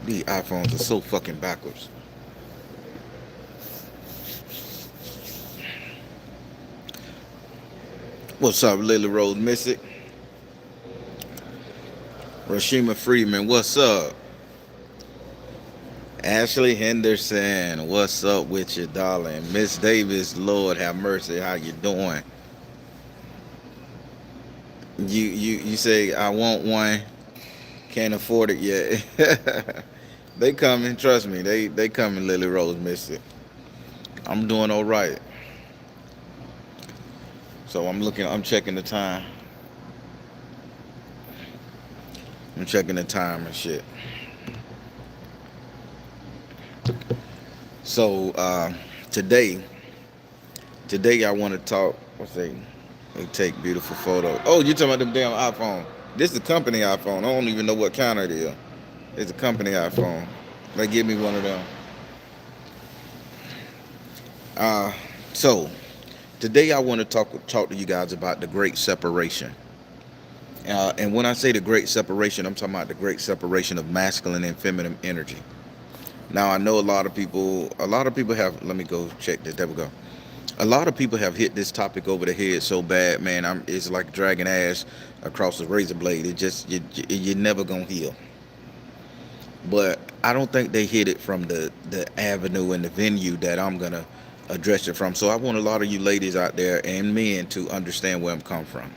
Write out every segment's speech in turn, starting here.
These iPhones are so fucking backwards. What's up, Lily Rose Mystic? Rashima Freeman, what's up? Ashley Henderson, what's up with you, darling? Miss Davis, Lord have mercy, how you doing? You say I want one, can't afford it yet. They coming, trust me. They coming, Lily Rose Mystic. I'm doing all right. So I'm checking the time. I'm checking the time and shit. So today, I want to talk. They take beautiful photos. Oh, you talking about them damn iPhone? This is the company iPhone. I don't even know what kind it is. It's a company iPhone. They give me one of them. Uh, so today I want to talk to you guys about the Great Separation. And when I say the Great Separation, I'm talking about the Great Separation of masculine and feminine energy. Now I know a lot of people have. Let me go check this. There we go. A lot of people have hit this topic over the head so bad, man. It's like dragging ass across a razor blade. It just you're never gonna heal. But I don't think they hit it from the avenue and the venue that I'm gonna address it from. So I want a lot of you ladies out there and men to understand where I'm coming from.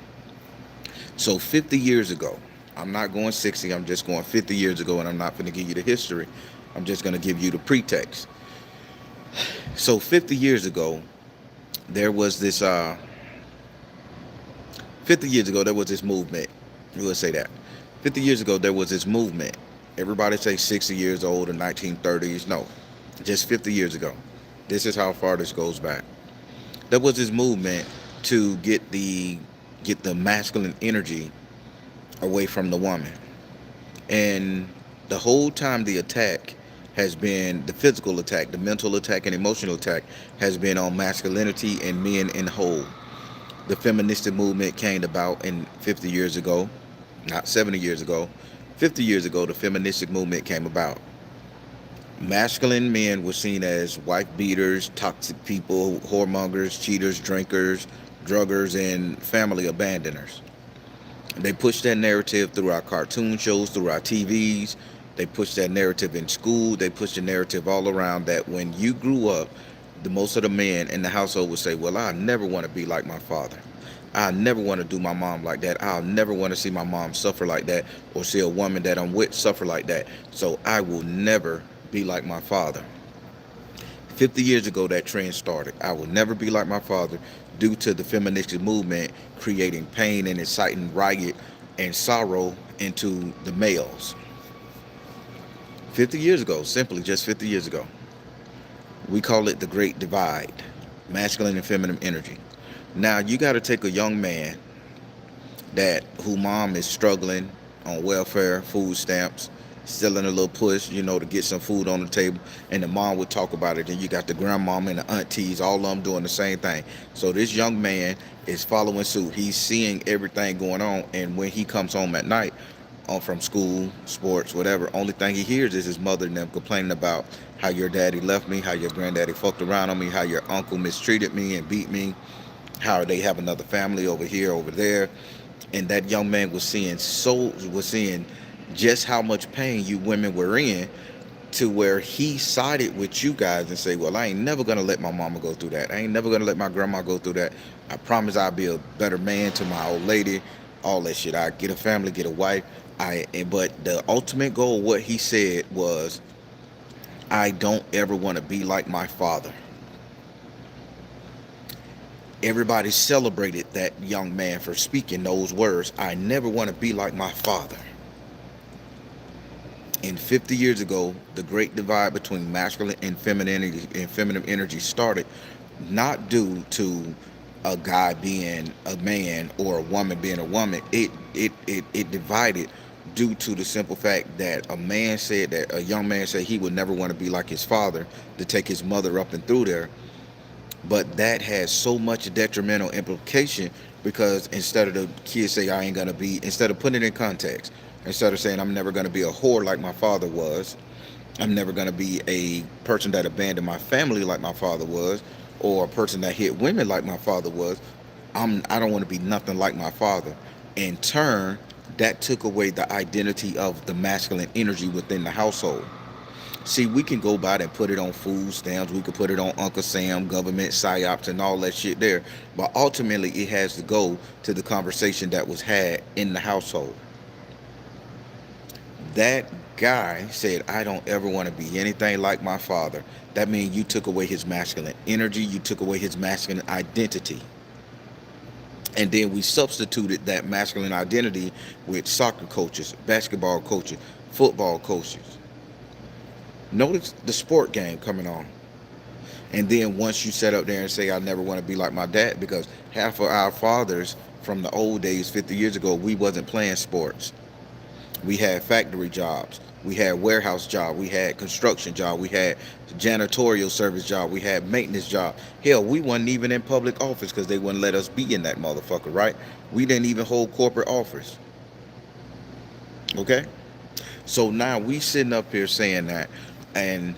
So 50 years ago, I'm not going 60. I'm just going 50 years ago, and I'm not going to give you the history. I'm just going to give you the pretext. So 50 years ago, there was this 50 years ago there was this movement. We'll say that 50 years ago there was this movement. Everybody say 60 years old or 1930s. No, just 50 years ago. This is how far this goes back. There was this movement to get the masculine energy away from the woman, and the whole time the attack has been the physical attack, the mental attack, and emotional attack has been on masculinity and men in whole. The feminist movement came about in 50 years ago, not 70 years ago. 50 years ago, the feministic movement came about. Masculine men were seen as wife beaters, toxic people, whoremongers, cheaters, drinkers, druggers, and family abandoners. They pushed that narrative through our cartoon shows, through our TVs. They pushed that narrative in school. They pushed the narrative all around that when you grew up, the most of the men in the household would say, well, I never want to be like my father. I never want to do my mom like that. I'll never want to see my mom suffer like that or see a woman that I'm with suffer like that. So I will never be like my father. 50 years ago, that trend started. I will never be like my father due to the feminist movement creating pain and inciting riot and sorrow into the males. 50 years ago, simply just 50 years ago. We call it the Great Divide, masculine and feminine energy. Now, you got to take a young man who mom is struggling on welfare, food stamps, still in a little push, to get some food on the table, and the mom would talk about it, and you got the grandmom and the aunties, all of them doing the same thing. So this young man is following suit. He's seeing everything going on, and when he comes home at night, from school, sports, whatever, only thing he hears is his mother and them complaining about how your daddy left me, how your granddaddy fucked around on me, how your uncle mistreated me and beat me, how they have another family over here, over there. And that young man was seeing just how much pain you women were in, to where he sided with you guys and say, well, I ain't never gonna let my mama go through that. I ain't never gonna let my grandma go through that. I promise I'll be a better man to my old lady, all that shit. I get a family, get a wife. But the ultimate goal, what he said was, I don't ever want to be like my father. Everybody celebrated that young man for speaking those words. I never want to be like my father. And 50 years ago, the great divide between masculine and feminine energy started, not due to a guy being a man or a woman being a woman. It divided due to the simple fact that a young man said he would never want to be like his father, to take his mother up and through there. But that has so much detrimental implication, because instead of the kids say I ain't gonna be, instead of putting it in context, instead of saying I'm never gonna be a whore like my father was, I'm never gonna be a person that abandoned my family like my father was, or a person that hit women like my father was. I don't want to be nothing like my father. In turn, that took away the identity of the masculine energy within the household. See, we can go by and put it on food stamps. We could put it on Uncle Sam, government psyops, and all that shit there. But ultimately, it has to go to the conversation that was had in the household. That guy said, I don't ever want to be anything like my father. That means you took away his masculine energy. You took away his masculine identity. And then we substituted that masculine identity with soccer coaches, basketball coaches, football coaches. Notice the sport game coming on. And then once you set up there and say, I never want to be like my dad, because half of our fathers from the old days, 50 years ago, we wasn't playing sports. We had factory jobs. We had warehouse job. We had construction job. We had janitorial service job. We had maintenance job. Hell, we wasn't even in public office because they wouldn't let us be in that motherfucker, right? We didn't even hold corporate office. Okay? So now we sitting up here saying that, and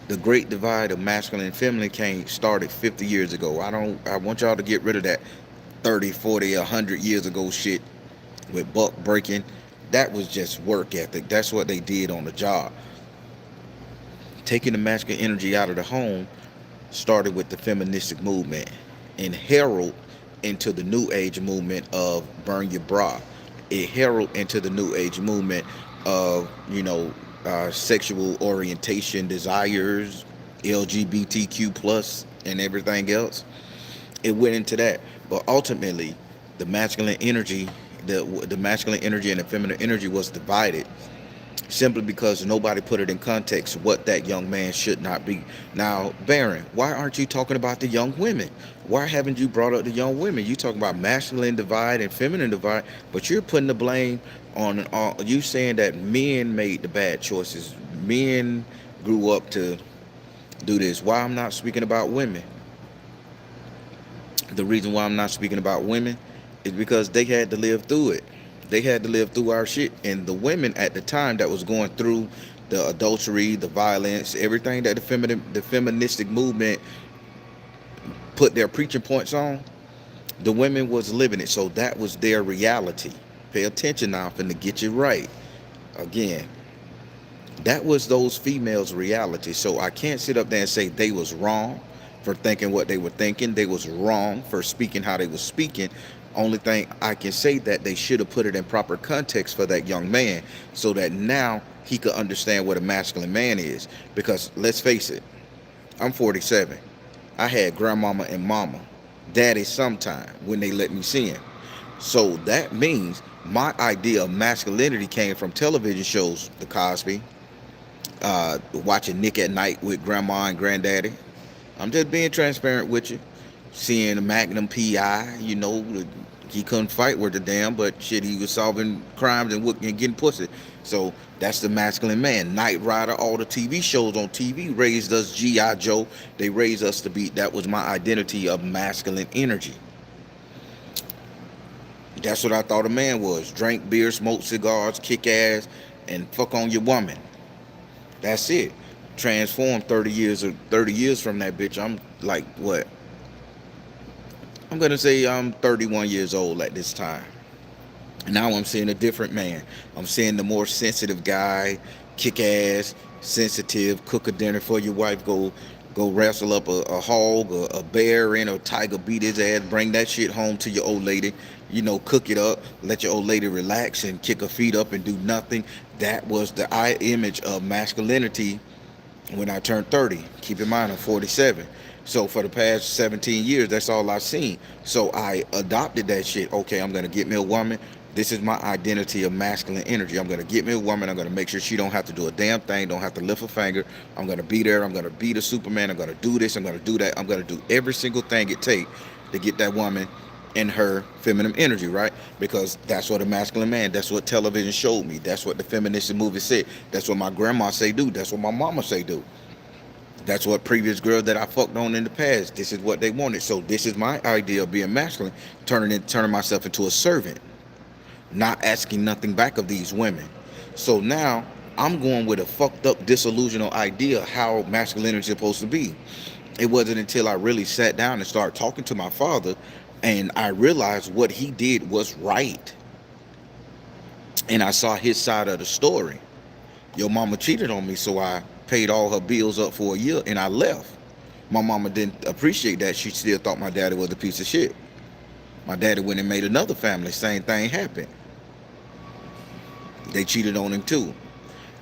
the great divide of masculine and feminine started 50 years ago. I want y'all to get rid of that 30, 40, 100 years ago shit with buck breaking. That was just work ethic. That's what they did on the job. Taking the masculine energy out of the home started with the feministic movement and heralded into the new age movement of burn your bra. It heralded into the new age movement of, sexual orientation, desires, LGBTQ plus, and everything else. It went into that. But ultimately, the masculine energy, the masculine energy and the feminine energy was divided simply because nobody put it in context what that young man should not be. Now, Baron, why aren't you talking about the young women? Why haven't you brought up the young women? You talking about masculine divide and feminine divide, but you're putting the blame on you, saying that men made the bad choices. Men grew up to do this. Why I'm not speaking about women? The reason why I'm not speaking about women is because they had to live through it. They had to live through our shit. And the women at the time that was going through the adultery, the violence, everything that the feministic movement put their preaching points on, the women was living it. So that was their reality. Pay attention now, I'm finna get you right. Again, that was those females' reality. So I can't sit up there and say they was wrong for thinking what they were thinking. They was wrong for speaking how they was speaking. Only thing I can say that they should have put it in proper context for that young man so that now he could understand what a masculine man is. Because let's face it, I'm 47. I had grandmama and mama, daddy sometime when they let me see him. So that means my idea of masculinity came from television shows, The Cosby, watching Nick at Night with grandma and granddaddy. I'm just being transparent with you. Seeing the Magnum PI, he couldn't fight worth a damn, but shit, he was solving crimes and getting pussy. So that's the masculine man. Knight Rider, all the TV shows on TV raised us. G.I. Joe, they raised us to be, that was my identity of masculine energy. That's what I thought a man was. Drink beer, smoke cigars, kick ass, and fuck on your woman. That's it. Transformed 30 years from that bitch. I'm like, what? I'm going to say I'm 31 years old at this time. Now I'm seeing a different man. I'm seeing the more sensitive guy, kick ass, sensitive, cook a dinner for your wife, go wrestle up a hog, a bear, and a tiger, beat his ass, bring that shit home to your old lady, cook it up, let your old lady relax and kick her feet up and do nothing. That was the image of masculinity when I turned 30. Keep in mind, I'm 47. So for the past 17 years, that's all I've seen. So I adopted that shit. Okay, I'm gonna get me a woman. This is my identity of masculine energy. I'm gonna get me a woman. I'm gonna make sure she don't have to do a damn thing, don't have to lift a finger. I'm gonna be there. I'm gonna be the Superman. I'm gonna do this. I'm gonna do that. I'm gonna do every single thing it takes to get that woman in her feminine energy, right? Because that's what a masculine man, that's what television showed me. That's what the feminist movie said. That's what my grandma say do. That's what my mama say do. That's what previous girls that I fucked on in the past, this is what they wanted. So this is my idea of being masculine, turning myself into a servant, not asking nothing back of these women. So now I'm going with a fucked up disillusional idea of how masculinity is supposed to be. It wasn't until I really sat down and started talking to my father and I realized what he did was right. And I saw his side of the story. Your mama cheated on me, so I paid all her bills up for a year and I left. My mama didn't appreciate that. She still thought my daddy was a piece of shit. My daddy went and made another family. Same thing happened. They cheated on him too.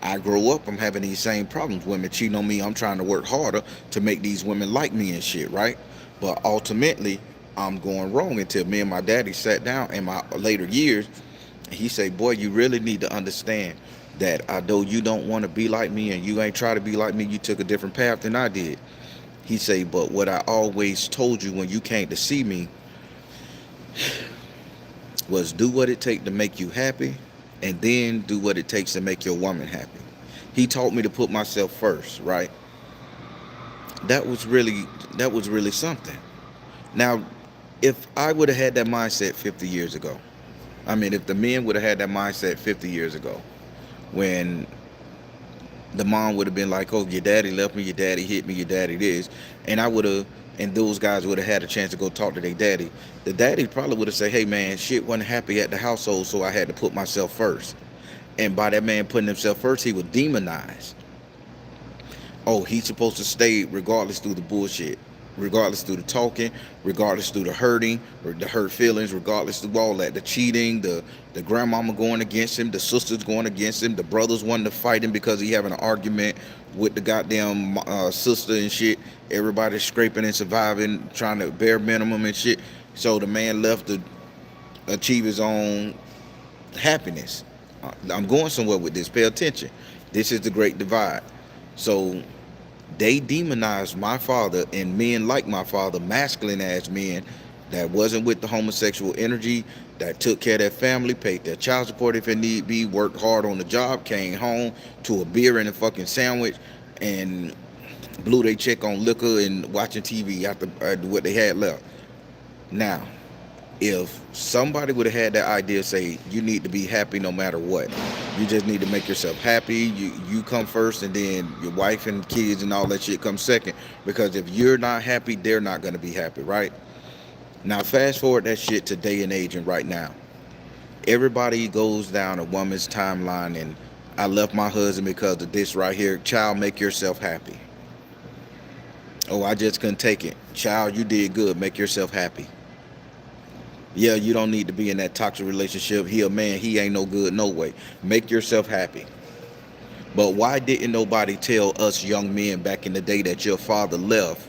I grow up, I'm having these same problems. Women cheating on me. I'm trying to work harder to make these women like me and shit, right? But ultimately, I'm going wrong until me and my daddy sat down in my later years. He said, boy, you really need to understand that although you don't want to be like me and you ain't try to be like me, you took a different path than I did. He said, but what I always told you when you came to see me was do what it takes to make you happy and then do what it takes to make your woman happy. He taught me to put myself first, right? That was really something. Now, if I would have had that mindset 50 years ago, I mean, if the men would have had that mindset 50 years ago, when the mom would have been like, oh, your daddy left me, your daddy hit me, your daddy this, and I would have, and those guys would have had a chance to go talk to their daddy, the daddy probably would have said, hey man, shit wasn't happy at the household, so I had to put myself first. And by that man putting himself first, he was demonized. Oh, he's supposed to stay regardless through the bullshit, regardless through the talking, regardless through the hurting, or the hurt feelings, regardless through all that, the cheating, the grandmama going against him, the sisters going against him, the brothers wanting to fight him because he having an argument with the goddamn sister and shit. Everybody scraping and surviving, trying to bare minimum and shit. So the man left to achieve his own happiness. I'm going somewhere with this. Pay attention. This is the great divide. So they demonized my father and men like my father, masculine ass men that wasn't with the homosexual energy, that took care of their family, paid their child support if it need be, worked hard on the job, came home to a beer and a fucking sandwich, and blew their check on liquor and watching TV after what they had left. Now, if somebody would have had that idea, say you need to be happy no matter what, you just need to make yourself happy, you come first and then your wife and kids and all that shit come second, because if you're not happy, they're not going to be happy, right? Now fast forward that shit to day and age and right now, everybody goes down a woman's timeline and I left my husband because of this right here. Child, make yourself happy. Oh, I just couldn't take it. Child, you did good, make yourself happy. Yeah, you don't need to be in that toxic relationship. He a man, he ain't no good no way. Make yourself happy. But why didn't nobody tell us young men back in the day that your father left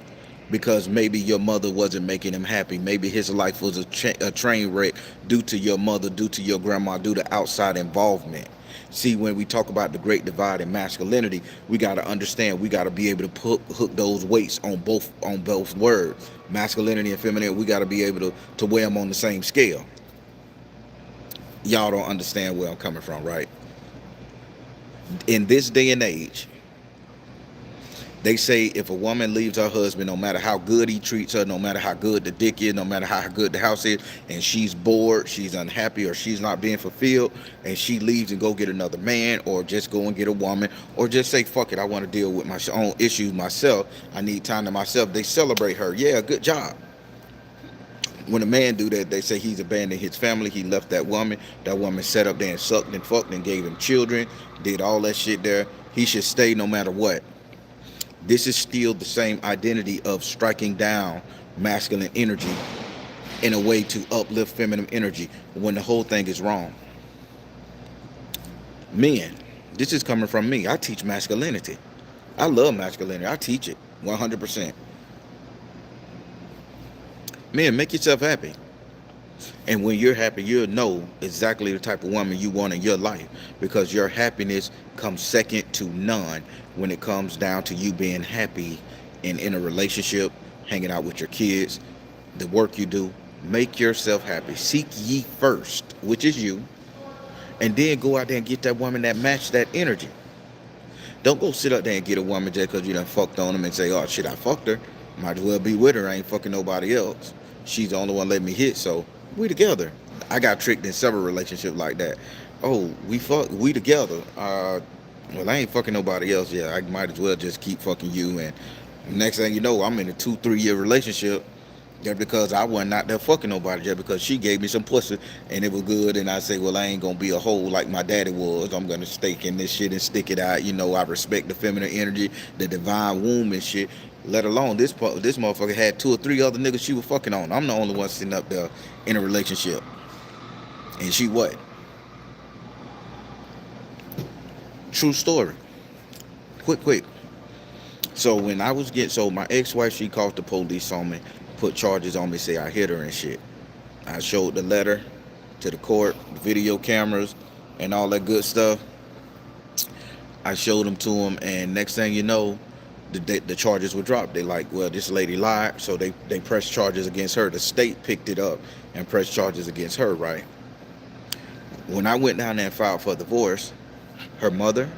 because maybe your mother wasn't making him happy? Maybe his life was a train wreck due to your mother, due to your grandma, due to outside involvement. See, when we talk about the great divide in masculinity, we got to understand, we got to be able to hook those weights on both words, masculinity and femininity. We got to be able to weigh them on the same scale. Y'all don't understand where I'm coming from, right? In this day and age, they say if a woman leaves her husband, no matter how good he treats her, no matter how good the dick is, no matter how good the house is, and she's bored, she's unhappy, or she's not being fulfilled, and she leaves and go get another man, or just go and get a woman, or just say, fuck it, I want to deal with my own issues myself, I need time to myself, they celebrate her. Yeah, good job. When a man do that, they say he's abandoned his family, he left that woman sat up there and sucked and fucked and gave him children, did all that shit there. He should stay no matter what. This is still the same identity of striking down masculine energy in a way to uplift feminine energy when the whole thing is wrong. Men, this is coming from me. I teach masculinity. I love masculinity. I teach it 100%. Men, make yourself happy. And when you're happy, you'll know exactly the type of woman you want in your life, because your happiness comes second to none when it comes down to you being happy in a relationship, hanging out with your kids, the work you do. Make yourself happy. Seek ye first, which is you, and then go out there and get that woman that match that energy. Don't go sit up there and get a woman just because you done fucked on them and say, oh shit, I fucked her. Might as well be with her. I ain't fucking nobody else. She's the only one letting me hit, so we together. I got tricked in several relationships like that. Oh, we together. Well, I ain't fucking nobody else. Yeah, I might as well just keep fucking you. And next thing you know, I'm in a 2-3 year relationship just because I wasn't out there fucking nobody, just because she gave me some pussy and it was good, and I say, well, I ain't gonna be a hoe like my daddy was. I'm gonna stake in this shit and stick it out. I respect the feminine energy, the divine womb and shit. Let alone this motherfucker had 2 or 3 other niggas she was fucking on. I'm the only one sitting up there in a relationship, and she what? True story. Quick. So when I was so my ex-wife, she called the police on me, put charges on me, say I hit her and shit. I showed the letter to the court, the video cameras, and all that good stuff. I showed them to them, and next thing you know, the charges were dropped. They like, well, this lady lied, so they pressed charges against her. The state picked it up and pressed charges against her, right? When I went down there and filed for divorce, her mother,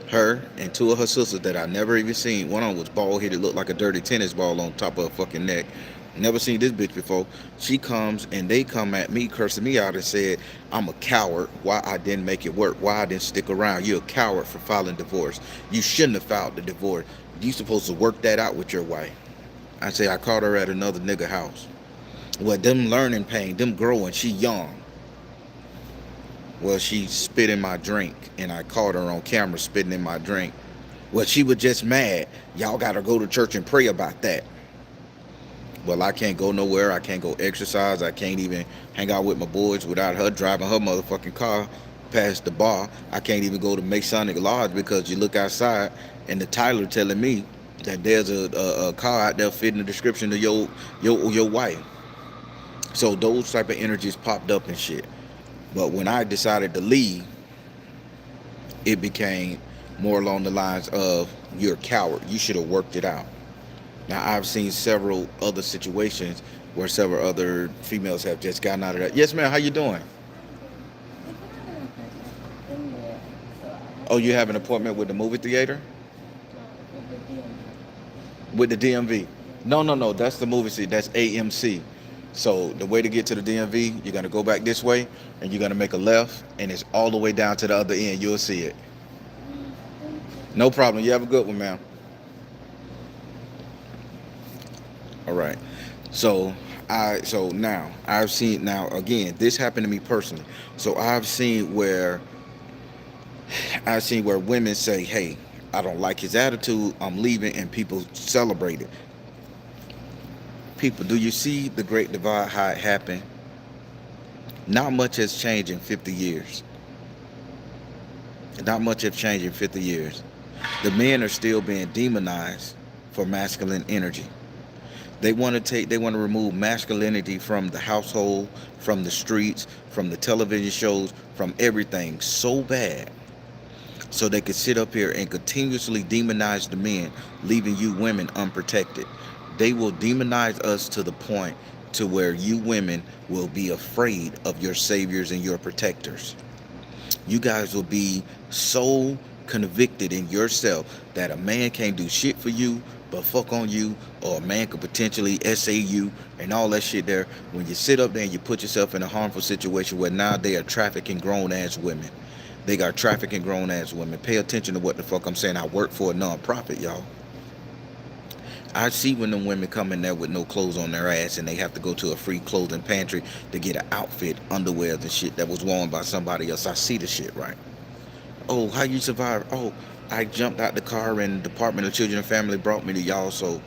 her, and 2 of her sisters that I never even seen. One of them was bald headed, looked like a dirty tennis ball on top of her fucking neck. Never seen this bitch before. She comes and they come at me, cursing me out and said, I'm a coward. Why I didn't make it work. Why I didn't stick around. You're a coward for filing divorce. You shouldn't have filed the divorce. You supposed to work that out with your wife. I say, I caught her at another nigga house. Well, them learning pain, them growing, she young. Well, she spit in my drink, and I caught her on camera spitting in my drink. Well, she was just mad. Y'all got to go to church and pray about that. Well, I can't go nowhere. I can't go exercise. I can't even hang out with my boys without her driving her motherfucking car past the bar. I can't even go to Masonic Lodge because you look outside and the Tyler telling me that there's a car out there fitting the description of your wife. So those type of energies popped up and shit. But when I decided to leave, it became more along the lines of, you're a coward. You should have worked it out. Now, I've seen several other situations where several other females have just gotten out of that. Yes, ma'am. How you doing? Oh, you have an appointment with the movie theater? With the DMV? No. That's the movie seat. That's AMC. So the way to get to the DMV, you're going to go back this way, and you're going to make a left, and it's all the way down to the other end. You'll see it. No problem. You have a good one, ma'am. All right. So now I've seen, now again, this happened to me personally. So I've seen where women say, hey, I don't like his attitude, I'm leaving, and people celebrate it. People, do you see the great divide, how it happened? Not much has changed in 50 years. Not much has changed in 50 years. The men are still being demonized for masculine energy. They want to remove masculinity from the household, from the streets, from the television shows, from everything so bad, so they could sit up here and continuously demonize the men, leaving you women unprotected. They will demonize us to the point to where you women will be afraid of your saviors and your protectors. You guys will be so convicted in yourself that a man can't do shit for you but fuck on you, or a man could potentially SA you and all that shit there. When you sit up there and you put yourself in a harmful situation where now they are trafficking grown ass women. They got trafficking grown ass women. Pay attention to what the fuck I'm saying. I work for a non-profit, y'all. I see when them women come in there with no clothes on their ass and they have to go to a free clothing pantry to get an outfit, underwear, and shit that was worn by somebody else. I see the shit, right? Oh, how you survive? Oh, I jumped out the car and Department of Children and Family brought me to y'all. So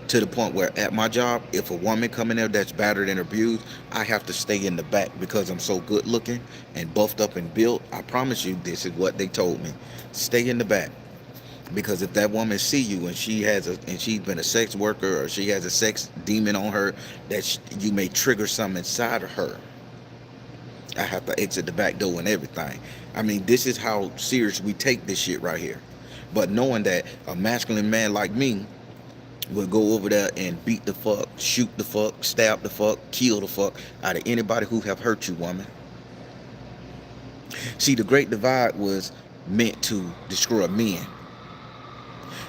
to the point where at my job, if a woman come in there that's battered and abused, I have to stay in the back because I'm so good looking and buffed up and built. I promise you, this is what they told me. Stay in the back. Because if that woman see you and she's been a sex worker, or she has a sex demon on her, you may trigger something inside of her. I have to exit the back door and everything. I mean, this is how serious we take this shit right here. But knowing that a masculine man like me will go over there and beat the fuck, shoot the fuck, stab the fuck, kill the fuck out of anybody who have hurt you, woman. See, the Great Divide was meant to destroy men.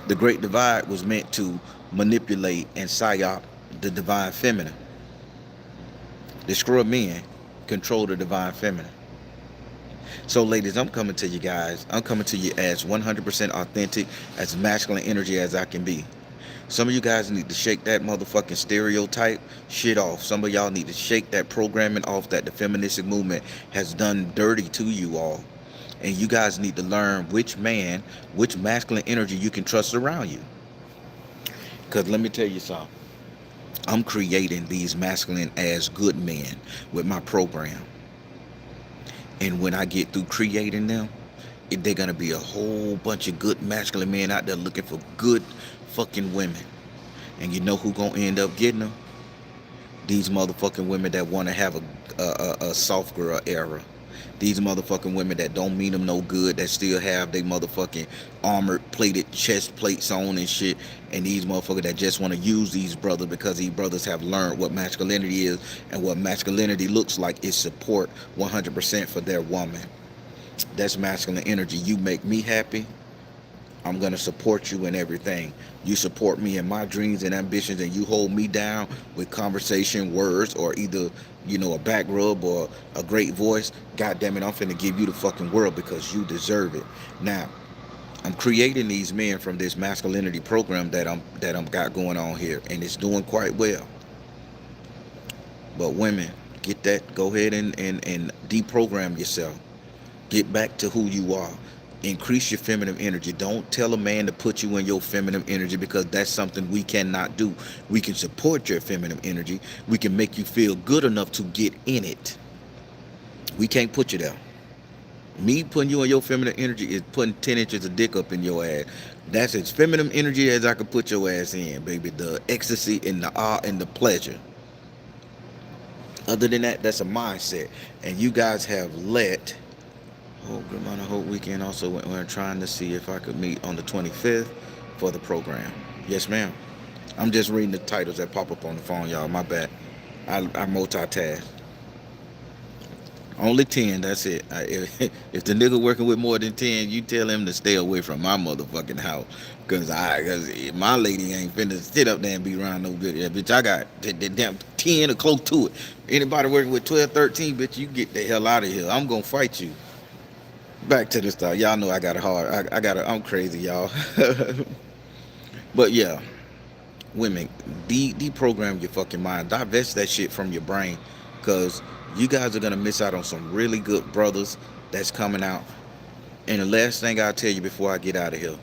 The Great Divide was meant to manipulate and psyop the divine feminine. Destroy men, control the divine feminine. So, ladies, I'm coming to you guys. I'm coming to you as 100% authentic, as masculine energy as I can be. Some of you guys need to shake that motherfucking stereotype shit off. Some of y'all need to shake that programming off that the feministic movement has done dirty to you all. And you guys need to learn which masculine energy you can trust around you. Because let me tell you something. I'm creating these masculine as good men with my program. And when I get through creating them, they're going to be a whole bunch of good masculine men out there looking for good fucking women. And you know who going to end up getting them? These motherfucking women that want to have a soft girl era. These motherfucking women that don't mean them no good, that still have they motherfucking armored plated chest plates on and shit. And these motherfuckers that just want to use these brothers because these brothers have learned what masculinity is, and what masculinity looks like is support 100% for their woman. That's masculine energy. You make me happy, I'm going to support you in everything. You support me in my dreams and ambitions, and you hold me down with conversation, words, or either, a back rub or a great voice. God damn it, I'm finna give you the fucking world because you deserve it. Now, I'm creating these men from this masculinity program that I'm got going on here, and it's doing quite well. But women, get that, go ahead and deprogram yourself. Get back to who you are. Increase your feminine energy. Don't tell a man to put you in your feminine energy, because that's something we cannot do. We can support your feminine energy. We can make you feel good enough to get in it. We can't put you there. Me putting you in your feminine energy is putting 10 inches of dick up in your ass. That's as feminine energy as I could put your ass in, baby. The ecstasy and the awe and the pleasure. Other than that, that's a mindset. And you guys have let Good Morning Hope Weekend also we're trying to see if I could meet on the 25th for the program. Yes, ma'am. I'm just reading the titles that pop up on the phone, y'all. My bad. I multitask. Only 10, that's it. If the nigga working with more than 10, you tell him to stay away from my motherfucking house. Cause my lady ain't finna sit up there and be around no good. Yeah, bitch, I got damn 10 or close to it. Anybody working with 12, 13, bitch, you get the hell out of here. I'm gonna fight you. Back to the stuff. Y'all know I got it hard. I'm crazy, y'all. But yeah, women, deprogram your fucking mind. Divest that shit from your brain, because you guys are gonna miss out on some really good brothers that's coming out. And the last thing I'll tell you before I get out of here,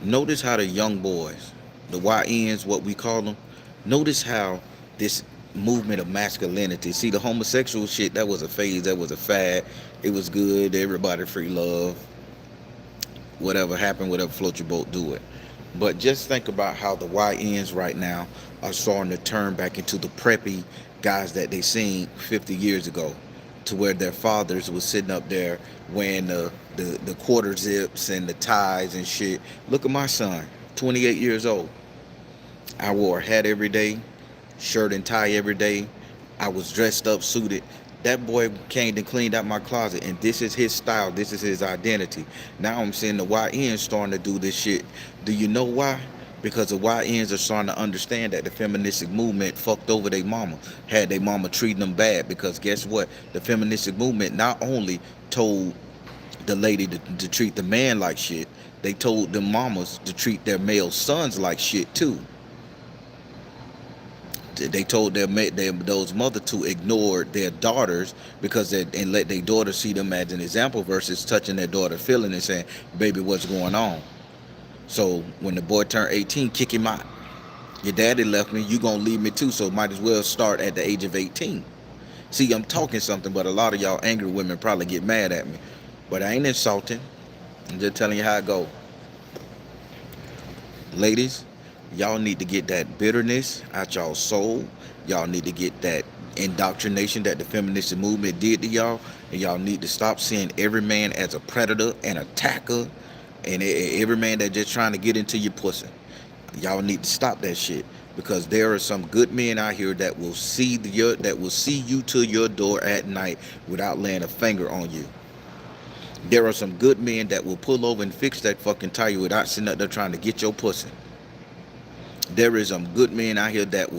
notice how the young boys, the YNs, what we call them, notice how this movement of masculinity. See, the homosexual shit, that was a phase, that was a fad. It was good. Everybody free love. Whatever happened, whatever float your boat, do it. But just think about how the YNs right now are starting to turn back into the preppy guys that they seen 50 years ago, to where their fathers was sitting up there wearing the quarter zips and the ties and shit. Look at my son, 28 years old. I wore a hat every day, shirt and tie every day. I was dressed up, suited. That boy came and cleaned out my closet, and this is his style. This is his identity. Now I'm seeing the YNs starting to do this shit. Do you know why? Because the YNs are starting to understand that the feministic movement fucked over their mama, had their mama treating them bad. Because guess what? The feministic movement not only told the lady to treat the man like shit, they told the mamas to treat their male sons like shit too. They told those mothers to ignore their daughters and let their daughters see them as an example, versus touching their daughter feeling and saying, baby, what's going on? So when the boy turned 18, kick him out. Your daddy left me, you gonna leave me too, so might as well start at the age of 18. See, I'm talking something, but a lot of y'all angry women probably get mad at me. But I ain't insulting. I'm just telling you how it go. Ladies, y'all need to get that bitterness out y'all soul. Y'all need to get that indoctrination that the feminist movement did to y'all. And y'all need to stop seeing every man as a predator, an attacker, and every man that just trying to get into your pussy. Y'all need to stop that shit, because there are some good men out here that will see you to your door at night without laying a finger on you. There are some good men that will pull over and fix that fucking tire without sitting up there trying to get your pussy. There is some good men out here that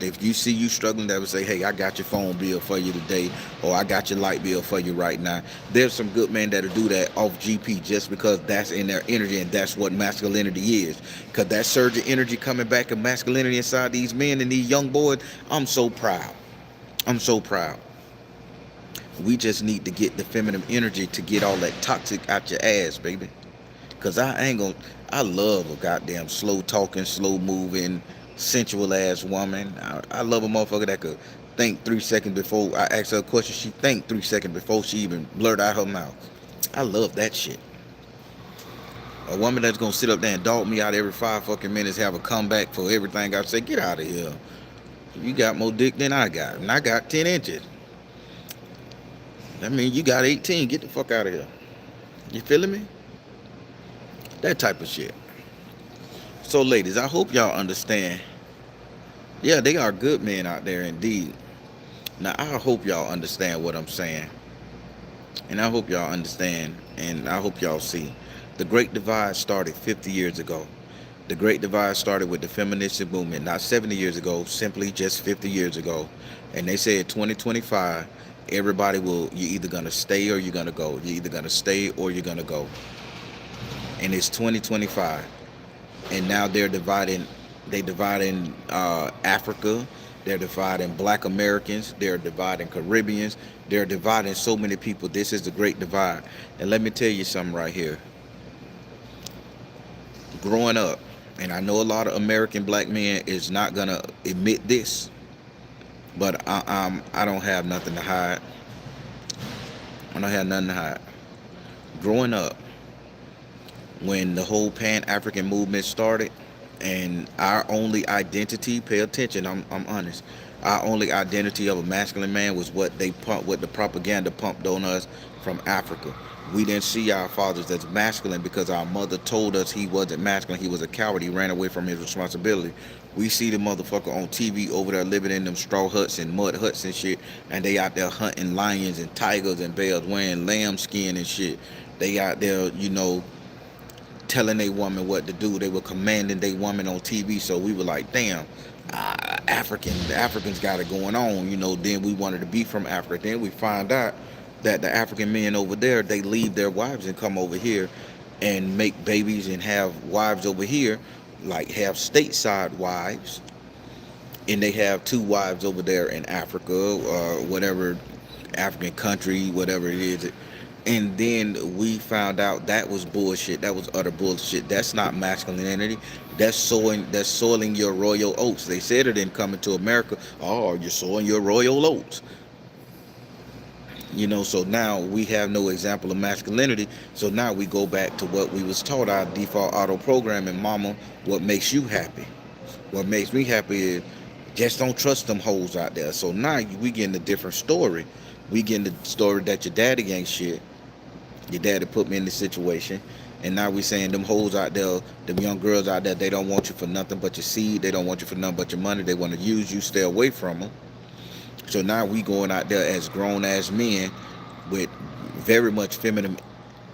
if you see you struggling, that will say, hey, I got your phone bill for you today, or I got your light bill for you right now. There's some good men that'll do that off GP just because that's in their energy, and that's what masculinity is. Because that surge of energy coming back of masculinity inside these men and these young boys, I'm so proud. I'm so proud. We just need to get the feminine energy to get all that toxic out your ass, baby. Cause I love a goddamn slow talking, slow moving, sensual ass woman. I love a motherfucker that could think 3 seconds before I ask her a question. She think 3 seconds before she even blurt out her mouth. I love that shit. A woman that's gonna sit up there and dog me out every 5 fucking minutes, have a comeback for everything I say. Get out of here. You got more dick than I got, and I got 10 inches. That means you got 18. Get the fuck out of here. You feeling me? That type of shit. So, ladies, I hope y'all understand. Yeah, they are good men out there indeed. Now, I hope y'all understand what I'm saying. And I hope y'all understand. And I hope y'all see. The Great Divide started 50 years ago. The Great Divide started with the feminist movement, not 70 years ago, simply just 50 years ago. And they said 2025, everybody you're either going to stay or you're going to go. You're either going to stay or you're going to go. And it's 2025. And now they're dividing Africa, they're dividing Black Americans, they're dividing Caribbeans, they're dividing so many people. This is the Great Divide. And let me tell you something right here. Growing up, and I know a lot of American black men is not gonna admit this, but I don't have nothing to hide. I don't have nothing to hide. Growing up, when the whole Pan-African movement started, and our only identity, pay attention, I'm honest, our only identity of a masculine man was what the propaganda pumped on us from Africa. We didn't see our fathers as masculine because our mother told us he wasn't masculine. He was a coward. He ran away from his responsibility. We see the motherfucker on TV over there living in them straw huts and mud huts and shit, and they out there hunting lions and tigers and bears, wearing lamb skin and shit. They out there, telling a woman what to do. They were commanding their woman on TV. So we were like, damn, the Africans got it going on. Then we wanted to be from Africa. Then we find out that the African men over there, they leave their wives and come over here and make babies and have wives over here, like have stateside wives. And they have 2 wives over there in Africa, or whatever African country, whatever it is. And then we found out that was bullshit. That was utter bullshit. That's not masculinity. That's soiling your royal oats. They said it in Coming to America. Oh, you're sowing your royal oats. So now we have no example of masculinity. So now we go back to what we was taught, our default auto programming, mama. What makes you happy? What makes me happy is just don't trust them hoes out there. So now we getting a different story. We getting the story that your daddy ain't shit. Your daddy put me in this situation, and now we saying them hoes out there, them young girls out there, they don't want you for nothing but your seed. They don't want you for nothing but your money. They want to use you. Stay away from them. So now we going out there as grown ass men with very much feminine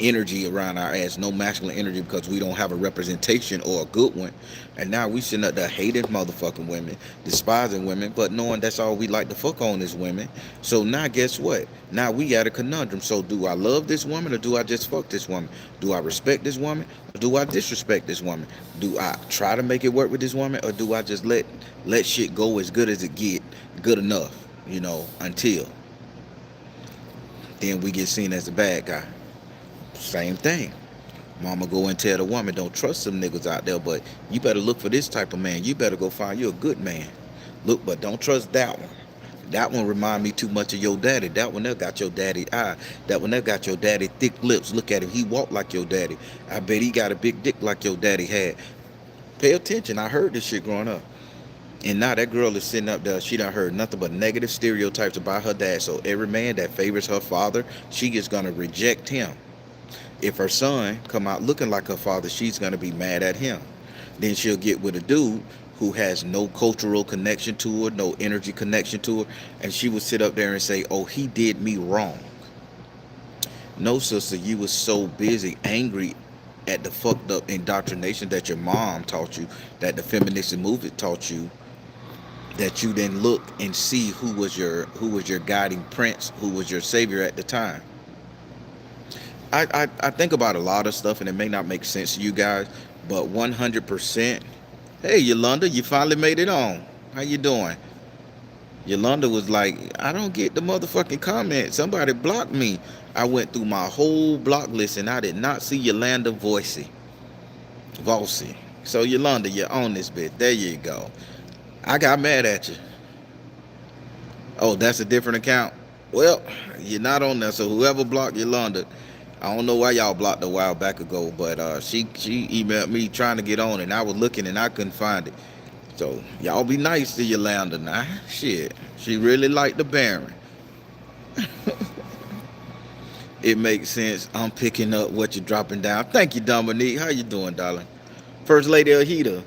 energy around our ass, no masculine energy, because we don't have a representation or a good one. And now we sitting up there hating motherfucking women, despising women, but knowing that's all we like to fuck on is women. So now guess what? Now we got a conundrum. So do I love this woman, or do I just fuck this woman? Do I respect this woman, or do I disrespect this woman? Do I try to make it work with this woman, or do I just let shit go as good as it get, good enough, until then we get seen as the bad guy? Same thing. Mama go and tell the woman, don't trust some niggas out there, but you better look for this type of man. You better go find you a good man. Look, but don't trust that one. That one remind me too much of your daddy. That one there got your daddy eye. That one there got your daddy thick lips. Look at him. He walked like your daddy. I bet he got a big dick like your daddy had. Pay attention. I heard this shit growing up. And now that girl is sitting up there. She done heard nothing but negative stereotypes about her dad. So every man that favors her father, she is going to reject him. If her son come out looking like her father, she's going to be mad at him. Then she'll get with a dude who has no cultural connection to her, no energy connection to her, and she would sit up there and say, oh, he did me wrong. No, sister, you was so busy, angry at the fucked up indoctrination that your mom taught you, that the feminist movement taught you, that you didn't look and see who was your guiding prince, who was your savior at the time. I think about a lot of stuff, and it may not make sense to you guys, but 100%. Hey, Yolanda, you finally made it on. How you doing? Yolanda was like, I don't get the motherfucking comment. Somebody blocked me. I went through my whole block list, and I did not see Yolanda Vossy. So, Yolanda, you're on this bitch. There you go. I got mad at you. Oh, that's a different account? Well, you're not on there, so whoever blocked Yolanda, I don't know why y'all blocked a while back ago, but she emailed me trying to get on, and I was looking and I couldn't find it. So y'all be nice to Yolanda now. Shit, she really liked the Baron. It makes sense. I'm picking up what you're dropping down. Thank you, Dominique. How you doing, darling? First Lady Ahita.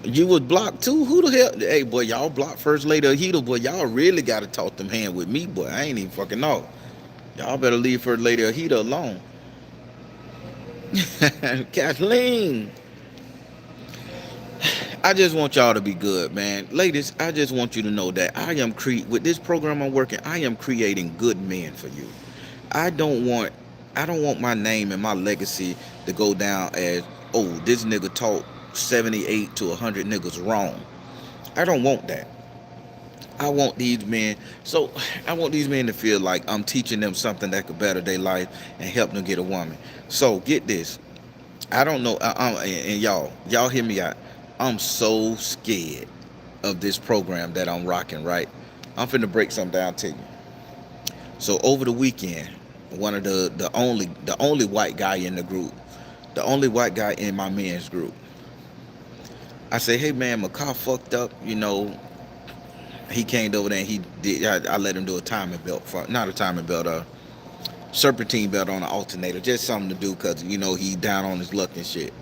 You was blocked too? Who the hell? Hey, boy, y'all blocked First Lady Ahita, boy. Y'all really got to talk them hand with me, boy. I ain't even fucking know. Y'all better leave First Lady Ahita alone. Kathleen. I just want y'all to be good, man. Ladies, I just want you to know that with this program I'm working, I am creating good men for you. I don't want my name and my legacy to go down as, oh, this nigga taught 78 to 100 niggas wrong. I don't want that. I want these men to feel like I'm teaching them something that could better their life and help them get a woman. So get this. I don't know, and y'all hear me out. I'm so scared of this program that I'm rocking, right? I'm finna break something down to you. So over the weekend, one of the only white guy in the group, the only white guy in my men's group, I say, hey man, my car fucked up, He came over there and he did. I let him do a timing belt, not a timing belt, a serpentine belt on an alternator, just something to do because he down on his luck and shit.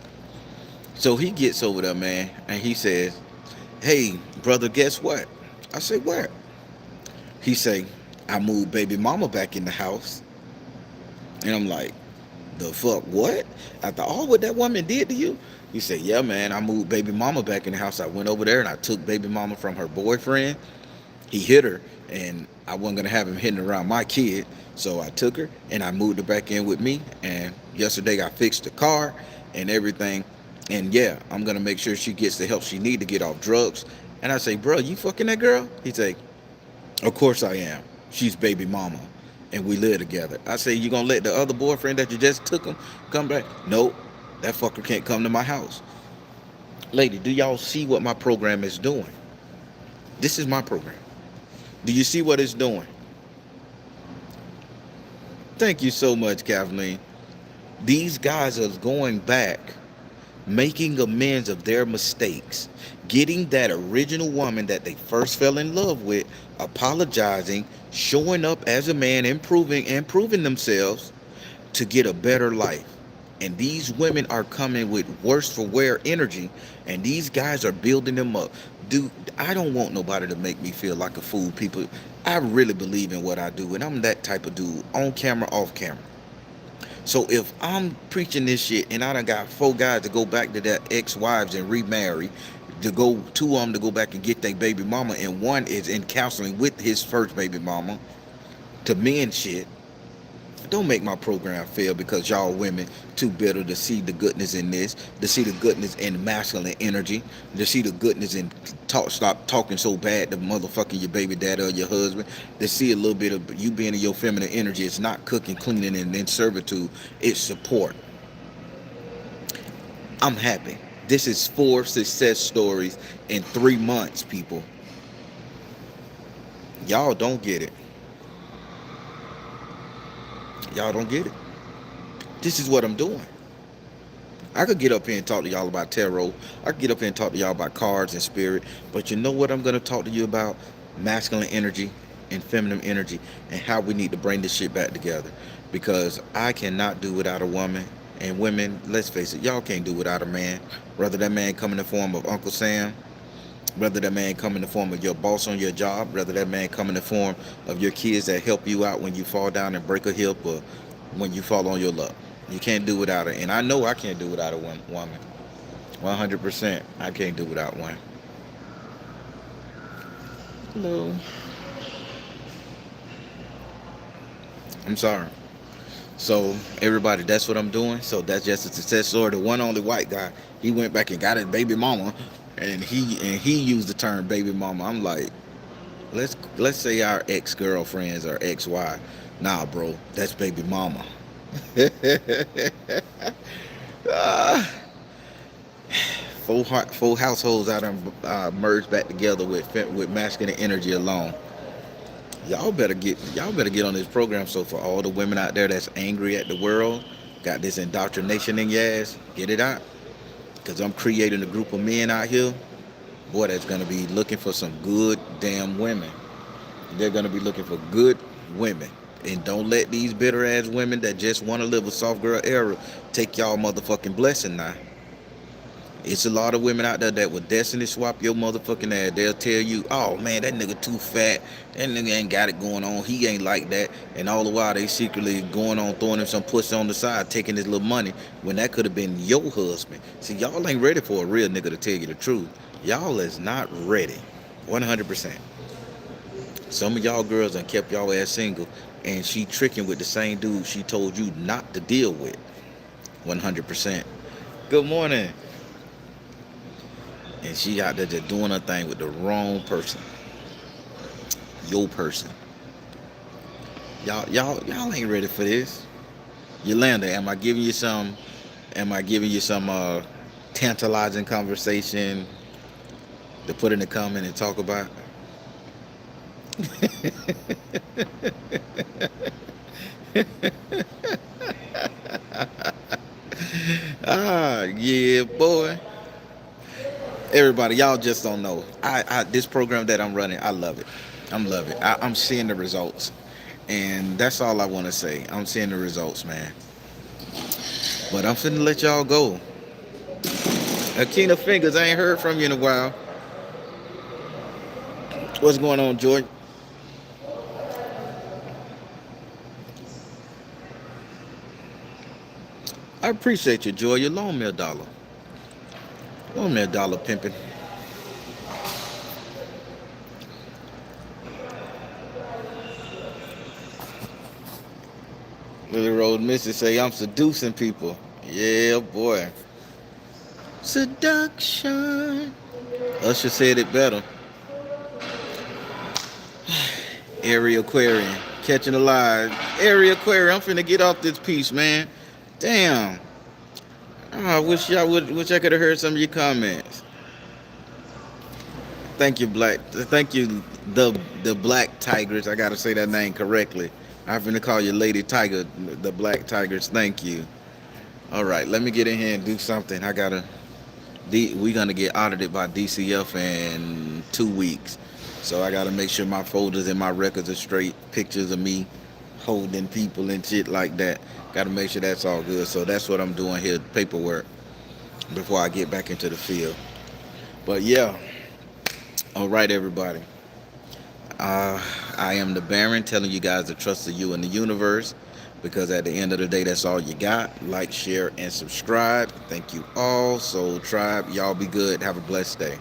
So he gets over there, man, and he says, "Hey, brother, guess what?" I say, "What?" He say, "I moved baby mama back in the house," and I'm like, "The fuck, what?" After all what that woman did to you? He said, "Yeah, man, I moved baby mama back in the house. I went over there and I took baby mama from her boyfriend. He hit her, and I wasn't gonna have him hitting around my kid, so I took her and I moved her back in with me. And yesterday I fixed the car and everything. And yeah, I'm gonna make sure she gets the help she need to get off drugs." And I say, "Bro, you fucking that girl?" He say, "Of course I am. She's baby mama, and we live together." I say, "You gonna let the other boyfriend that you just took him come back?" "Nope, that fucker can't come to my house." Lady, do y'all see what my program is doing? This is my program. Do you see what it's doing? Thank you so much, Kathleen. These guys are going back, making amends of their mistakes, getting that original woman that they first fell in love with, apologizing, showing up as a man, improving themselves to get a better life. And these women are coming with worse for wear energy, and these guys are building them up. Dude, I don't want nobody to make me feel like a fool, people. I really believe in what I do, and I'm that type of dude, on camera, off camera. So if I'm preaching this shit and I done got 4 guys to go back to their ex-wives and remarry, to go 2 of them to go back and get their baby mama, and 1 is in counseling with his first baby mama to men shit, don't make my program fail because y'all women too bitter to see the goodness in this, to see the goodness in masculine energy, to see the goodness in stop talking so bad to motherfucking your baby daddy or your husband, to see a little bit of you being in your feminine energy. It's not cooking, cleaning, and in servitude. It's support. I'm happy. This is 4 success stories in 3 months, people. Y'all don't get it. Y'all don't get it. This is what I'm doing. I could get up here and talk to y'all about tarot. I could get up here and talk to y'all about cards and spirit. But you know what I'm going to talk to you about? Masculine energy and feminine energy, and how we need to bring this shit back together. Because I cannot do without a woman. And women, let's face it, y'all can't do without a man. Whether that man come in the form of Uncle Sam, whether that man come in the form of your boss on your job, whether that man come in the form of your kids that help you out when you fall down and break a hip, or when you fall on your luck. You can't do without her. And I know I can't do without a woman. 100%. I can't do without one. Hello. I'm sorry. So everybody, that's what I'm doing. So that's just a success story. The one only white guy, he went back and got his baby mama, and he used the term baby mama. I'm like, let's say our ex-girlfriends or ex-wife. Nah, bro, that's baby mama. Ah, four households out and merged back together with masculine energy alone. Y'all better get on this program. So for all the women out there that's angry at the world, got this indoctrination in your ass, get it out. Cause I'm creating a group of men out here, boy, that's gonna be looking for some good damn women. They're gonna be looking for good women. And don't let these bitter ass women that just want to live a soft girl era take y'all motherfucking blessing now. It's a lot of women out there that will destiny swap your motherfucking ass. They'll tell you, oh man, that nigga too fat. That nigga ain't got it going on. He ain't like that. And all the while they secretly going on throwing him some pussy on the side, taking his little money when that could have been your husband. See, y'all ain't ready for a real nigga to tell you the truth. Y'all is not ready. 100%. Some of y'all girls done kept y'all ass single, and she tricking with the same dude she told you not to deal with. 100%. Good morning. And she out there just doing her thing with the wrong person. Your person. Y'all ain't ready for this. Yolanda, am I giving you some tantalizing conversation to put in the comment and talk about? Ah, yeah, boy. Everybody, y'all just don't know. I this program that I'm running, I love it. I'm loving it. I'm seeing the results, and that's all I want to say. I'm seeing the results, man. But I'm finna let y'all go. Akina Fingers, I ain't heard from you in a while. What's going on, Joy? I appreciate you, Joy. You loan me $1. Loan me $1, pimping. Little Road Missy say I'm seducing people. Yeah, boy. Seduction. Usher said it better. Airy Aquarium. Catching a lie. Airy Aquarium, I'm finna get off this piece, man. Damn. Oh, I wish I could have heard some of your comments. Thank you, Thank you, the Black Tigers. I gotta say that name correctly. I'm finna call you Lady Tiger, the Black Tigers. Thank you. All right, let me get in here and do something. We gonna get audited by DCF in 2 weeks, so I gotta make sure my folders and my records are straight. Pictures of me holding people and shit like that. Gotta make sure that's all good. So that's what I'm doing here, paperwork, before I get back into the field. But yeah, all right, everybody. I am the Baron, telling you guys to trust the you in the universe, because at the end of the day, that's all you got. Like, share, and subscribe. Thank you all. Soul Tribe, y'all be good. Have a blessed day.